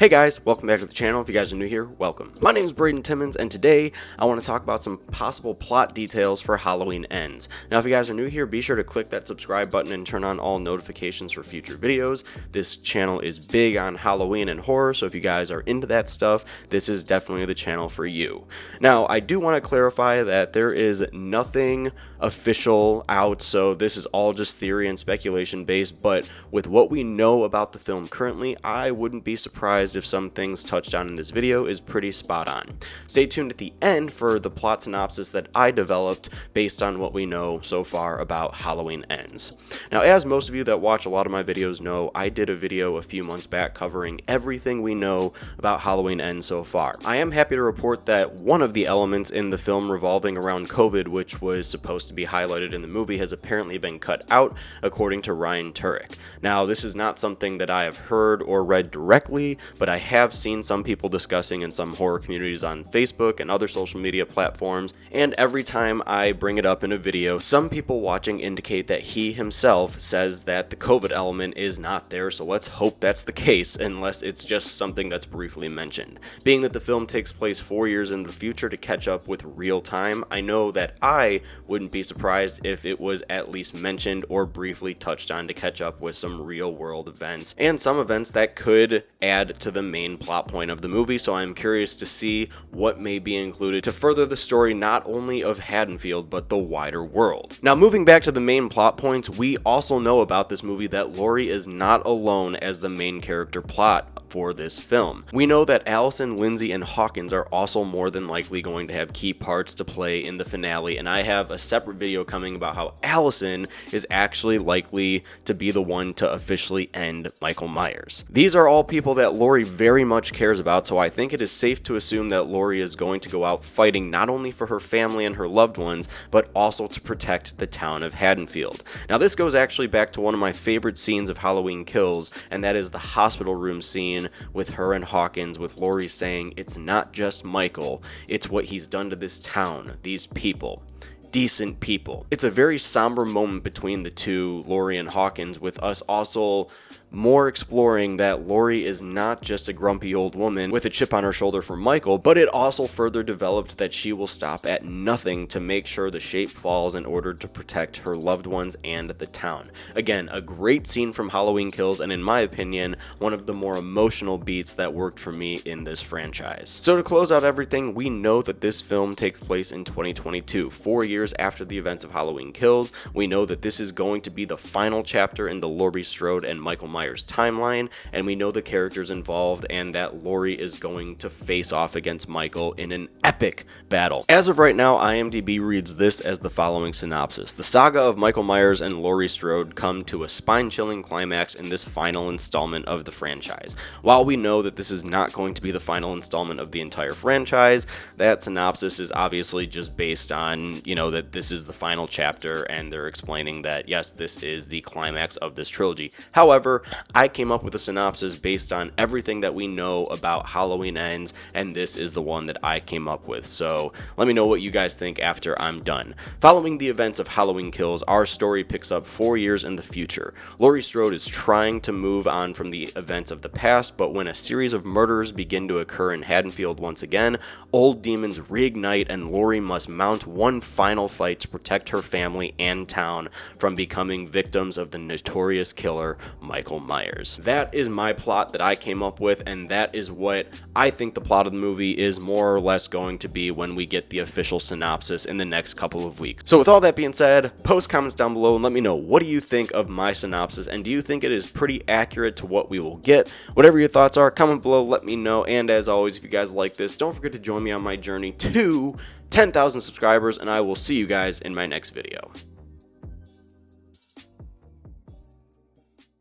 Hey guys, welcome back to the channel. If you guys are new here, welcome. My name is Braden and today I want to talk about some possible plot details for Halloween Ends. Now if you guys are new here, be sure to click that subscribe button and turn on all notifications for future videos. This channel is big on Halloween and horror, so if you guys are into that stuff, this is definitely the channel for you. Now I do want to clarify that there is nothing official out, so this is all just theory and speculation based, but with what we know about the film currently, I wouldn't be surprised if some things touched on in this video is pretty spot on. Stay tuned at the end for the plot synopsis that I developed based on what we know so far about Halloween Ends. Now, as most of you that watch a lot of my videos know, I did a video a few months back covering everything we know about Halloween Ends so far. I am happy to report that one of the elements in the film revolving around COVID, which was supposed to be highlighted in the movie, has apparently been cut out, according to Ryan Turek. Now, this is not something that I have heard or read directly, but I have seen some people discussing in some horror communities on Facebook and other social media platforms, and every time I bring it up in a video, some people watching indicate that he himself says that the COVID element is not there, so let's hope that's the case, unless it's just something that's briefly mentioned. Being that the film takes place 4 years in the future to catch up with real time, I know that I wouldn't be surprised if it was at least mentioned or briefly touched on to catch up with some real world events, and some events that could add to the main plot point of the movie, so I'm curious to see what may be included to further the story not only of Haddonfield but the wider world. Now, moving back to the main plot points, we also know about this movie that Laurie is not alone as the main character plot for this film. We know that Allison, Lindsay, and Hawkins are also more than likely going to have key parts to play in the finale, and I have a separate video coming about how Allison is actually likely to be the one to officially end Michael Myers. These are all people that Laurie very much cares about, so I think it is safe to assume that Laurie is going to go out fighting not only for her family and her loved ones, but also to protect the town of Haddonfield. Now, this goes actually back to one of my favorite scenes of Halloween Kills, and that is the hospital room scene with her and Hawkins, with Laurie saying, "It's not just Michael, it's what he's done to this town, these people. Decent people." It's a very somber moment between the two, Laurie and Hawkins, with us also more exploring that Laurie is not just a grumpy old woman with a chip on her shoulder for Michael, but it also further developed that she will stop at nothing to make sure the shape falls in order to protect her loved ones and the town. Again, a great scene from Halloween Kills, and in my opinion, one of the more emotional beats that worked for me in this franchise. So to close out everything, we know that this film takes place in 2022, 4 years after the events of Halloween Kills. We know that this is going to be the final chapter in the Laurie Strode and Michael Myers timeline, and we know the characters involved and that Laurie is going to face off against Michael in an epic battle. As of right now, IMDb reads this as the following synopsis. The saga of Michael Myers and Laurie Strode come to a spine-chilling climax in this final installment of the franchise. While we know that this is not going to be the final installment of the entire franchise, that synopsis is obviously just based on, that this is the final chapter, and they're explaining that, yes, this is the climax of this trilogy. However, I came up with a synopsis based on everything that we know about Halloween Ends, and this is the one that I came up with. So let me know what you guys think after I'm done. Following the events of Halloween Kills, our story picks up 4 years in the future. Laurie Strode is trying to move on from the events of the past, but when a series of murders begin to occur in Haddonfield once again, old demons reignite, and Laurie must mount one final fight to protect her family and town from becoming victims of the notorious killer Michael Myers. That is my plot that I came up with, and that is what I think the plot of the movie is more or less going to be when we get the official synopsis in the next couple of weeks. So with all that being said, post comments down below and let me know, what do you think of my synopsis, and do you think it is pretty accurate to what we will get? Whatever your thoughts are, comment below, let me know, and as always, if you guys like this, don't forget to join me on my journey to 10,000 subscribers, and I will see you guys in my next video.